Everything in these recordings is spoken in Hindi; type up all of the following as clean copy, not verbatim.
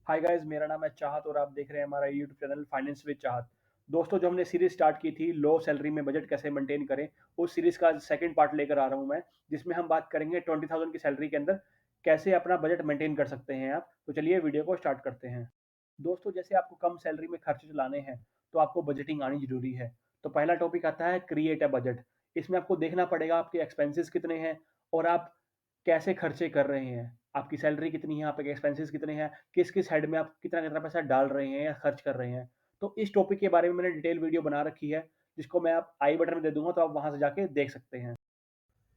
हाय गाइस, मेरा नाम है चाहत और आप देख रहे हैं हमारा यूट्यूब चैनल फाइनेंस विद चाहत। दोस्तों, जो हमने सीरीज स्टार्ट की थी लो सैलरी में बजट कैसे मेंटेन करें, उस सीरीज का सेकंड पार्ट लेकर आ रहा हूं मैं, जिसमें हम बात करेंगे 20,000 की सैलरी के अंदर कैसे अपना बजट मेंटेन कर सकते हैं आप। तो चलिए वीडियो को स्टार्ट करते हैं। दोस्तों, जैसे आपको कम सैलरी में खर्चे चलाने हैं तो आपको बजटिंग आनी जरूरी है। तो पहला टॉपिक आता है क्रिएट अ बजट। इसमें आपको देखना पड़ेगा आपके एक्सपेंसेस कितने हैं और आप कैसे खर्चे कर रहे हैं। आपकी सैलरी कितनी है, आपके एक्सपेंसेस कितने हैं, किस किस हेड में आप कितना कितना पैसा डाल रहे हैं या खर्च कर रहे हैं। तो इस टॉपिक के बारे में मैंने डिटेल वीडियो बना रखी है, जिसको मैं आप आई बटन में दे दूंगा, तो आप वहां से जाके देख सकते हैं।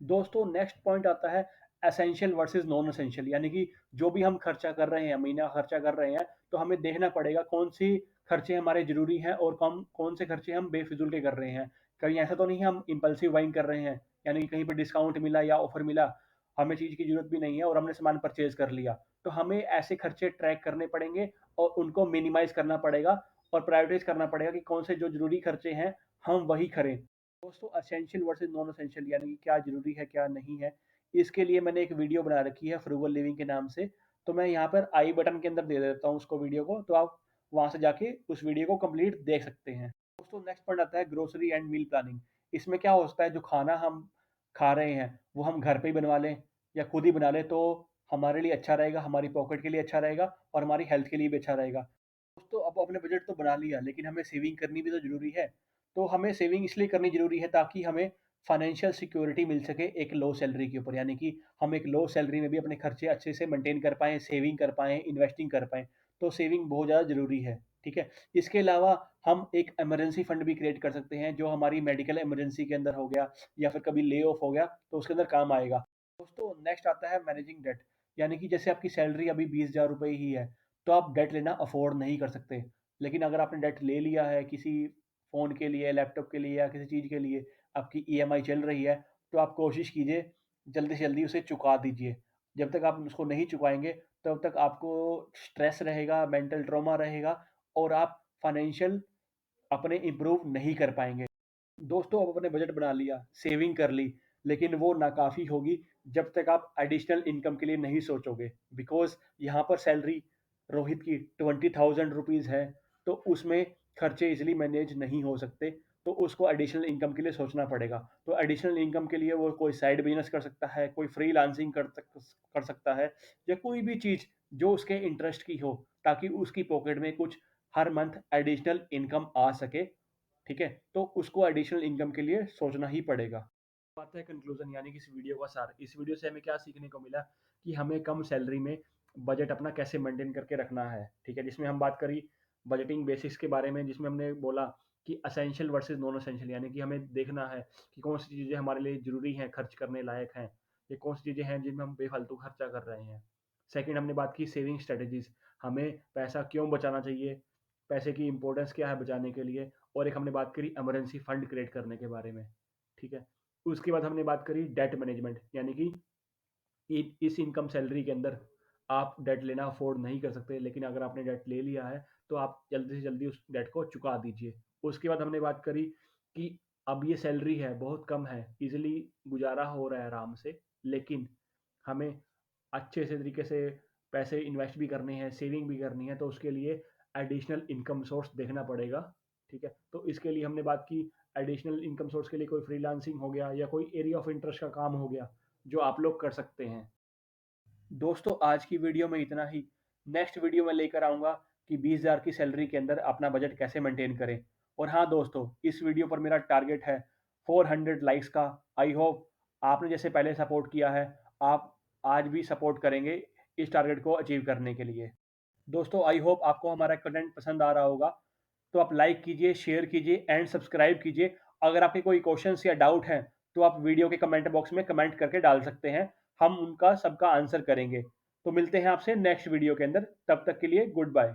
दोस्तों, नेक्स्ट पॉइंट आता है एसेंशियल वर्सेस नॉन एसेंशियल, यानी कि जो भी हम खर्चा कर रहे हैं, महीना खर्चा कर रहे हैं, तो हमें देखना पड़ेगा कौन सी खर्चे हमारे जरूरी हैं और कौन कौन से खर्चे हम बेफिजूल के कर रहे हैं। कहीं ऐसा तो नहीं है हम इम्पल्सिव बाइंग कर रहे हैं, यानी कि कहीं पर डिस्काउंट मिला या ऑफर मिला, हमें चीज़ की जरूरत भी नहीं है और हमने सामान परचेज कर लिया। तो हमें ऐसे खर्चे ट्रैक करने पड़ेंगे और उनको मिनिमाइज करना पड़ेगा और प्रायोरिटाइज करना पड़ेगा कि कौन से जो जरूरी खर्चे हैं हम वही करें। दोस्तों, असेंशियल वर्सेस नॉन असेंशियल, यानी कि क्या ज़रूरी है क्या नहीं है, इसके लिए मैंने एक वीडियो बना रखी है फ्रूगल लिविंग के नाम से। तो मैं यहाँ पर आई बटन के अंदर दे देता हूँ उसको, वीडियो को, तो आप वहाँ से जाके उस वीडियो को कंप्लीट देख सकते हैं। दोस्तों, नेक्स्ट पॉइंट आता है ग्रोसरी एंड मील प्लानिंग। इसमें क्या होता है, जो खाना हम खा रहे हैं वो हम घर पे ही बनवा लें या खुद ही बना लें, तो हमारे लिए अच्छा रहेगा, हमारी पॉकेट के लिए अच्छा रहेगा और हमारी हेल्थ के लिए भी अच्छा रहेगा। दोस्तों, अब आपने बजट तो बना लिया, लेकिन हमें सेविंग करनी भी तो ज़रूरी है। तो हमें सेविंग इसलिए करनी ज़रूरी है ताकि हमें फाइनेंशियल सिक्योरिटी मिल सके एक लो सैलरी के ऊपर, यानी कि हम एक लो सैलरी में भी अपने खर्चे अच्छे से मेंटेन कर पाएँ, सेविंग कर पाएँ, इन्वेस्टिंग कर पाएँ। तो सेविंग बहुत ज़्यादा ज़रूरी है, ठीक है? इसके अलावा हम एक इमरजेंसी फंड भी क्रिएट कर सकते हैं, जो हमारी मेडिकल इमरजेंसी के अंदर हो गया या फिर कभी ले ऑफ हो गया, तो उसके अंदर काम आएगा। दोस्तों, नेक्स्ट आता है मैनेजिंग डेट, यानी कि जैसे आपकी सैलरी अभी 20,000 रुपए ही है, तो आप डेट लेना अफोर्ड नहीं कर सकते। लेकिन अगर आपने डेट ले लिया है किसी फ़ोन के लिए, लैपटॉप के लिए या किसी चीज़ के लिए, आपकी ईएमआई चल रही है, तो आप कोशिश कीजिए जल्दी से जल्दी उसे चुका दीजिए। जब तक आप उसको नहीं चुकाएँगे, तब तक आपको स्ट्रेस रहेगा, मेंटल ट्रॉमा रहेगा और आप फाइनेंशियल अपने इम्प्रूव नहीं कर पाएँगे। दोस्तों, अब आपने बजट बना लिया, सेविंग कर ली, लेकिन वो नाकाफ़ी होगी जब तक आप एडिशनल इनकम के लिए नहीं सोचोगे। बिकॉज़ यहाँ पर सैलरी रोहित की 20,000 रुपीज़ है, तो उसमें खर्चे ईज़िली मैनेज नहीं हो सकते, तो उसको एडिशनल इनकम के लिए सोचना पड़ेगा। तो एडिशनल इनकम के लिए वो कोई साइड बिज़नेस कर सकता है, कोई फ्रीलांसिंग कर सकता है या कोई भी चीज़ जो उसके इंटरेस्ट की हो, ताकि उसकी पॉकेट में कुछ हर मंथ एडिशनल इनकम आ सके। ठीक है? तो उसको एडिशनल इनकम के लिए सोचना ही पड़ेगा। बात है कंक्लूज़न, यानी कि इस वीडियो का सार। इस वीडियो से हमें क्या सीखने को मिला कि हमें कम सैलरी में बजट अपना कैसे मेंटेन करके रखना है, ठीक है? जिसमें हम बात करी बजटिंग बेसिक्स के बारे में, जिसमें हमने बोला कि एसेंशियल वर्सेस नॉन एसेंशियल, यानी कि हमें देखना है कि कौन-सी चीज़ें हमारे लिए ज़रूरी हैं, खर्च करने लायक हैं, या कौन-सी चीज़ें हैं जिनमें हम बेफालतू खर्चा कर रहे हैं। सेकंड, हमने बात की सेविंग स्ट्रैटेजीज़, हमें पैसा क्यों बचाना चाहिए, पैसे की इम्पोर्टेंस क्या है बचाने के लिए, और एक हमने बात करी इमरजेंसी फंड क्रिएट करने के बारे में, ठीक है? उसके बाद हमने बात करी डेट मैनेजमेंट, यानी कि इस इनकम सैलरी के अंदर आप डेट लेना अफोर्ड नहीं कर सकते, लेकिन अगर आपने डेट ले लिया है, तो आप जल्दी से जल्दी उस डेट को चुका दीजिए। उसके बाद हमने बात करी कि अब ये सैलरी है, बहुत कम है, ईज़िली गुज़ारा हो रहा है आराम से, लेकिन हमें अच्छे से तरीके से पैसे इन्वेस्ट भी करने हैं, सेविंग भी करनी है, तो उसके लिए एडिशनल इनकम सोर्स देखना पड़ेगा, ठीक है? तो इसके लिए हमने बात की एडिशनल इनकम सोर्स के लिए कोई फ्रीलांसिंग हो गया या कोई एरिया ऑफ इंटरेस्ट का काम हो गया, जो आप लोग कर सकते हैं। दोस्तों, आज की वीडियो में इतना ही। नेक्स्ट वीडियो में लेकर आऊँगा कि 20,000 की सैलरी के अंदर अपना बजट कैसे मेंटेन करें। और हाँ दोस्तों, इस वीडियो पर मेरा टारगेट है 400 लाइक्स का। आई होप आपने जैसे पहले सपोर्ट किया है, आप आज भी सपोर्ट करेंगे इस टारगेट को अचीव करने के लिए। दोस्तों, आई होप आपको हमारा कंटेंट पसंद आ रहा होगा। तो आप लाइक कीजिए, शेयर कीजिए एंड सब्सक्राइब कीजिए। अगर आपके कोई क्वेश्चंस या डाउट हैं, तो आप वीडियो के कमेंट बॉक्स में कमेंट करके डाल सकते हैं। हम उनका सबका आंसर करेंगे। तो मिलते हैं आपसे नेक्स्ट वीडियो के अंदर। तब तक के लिए गुड बाय।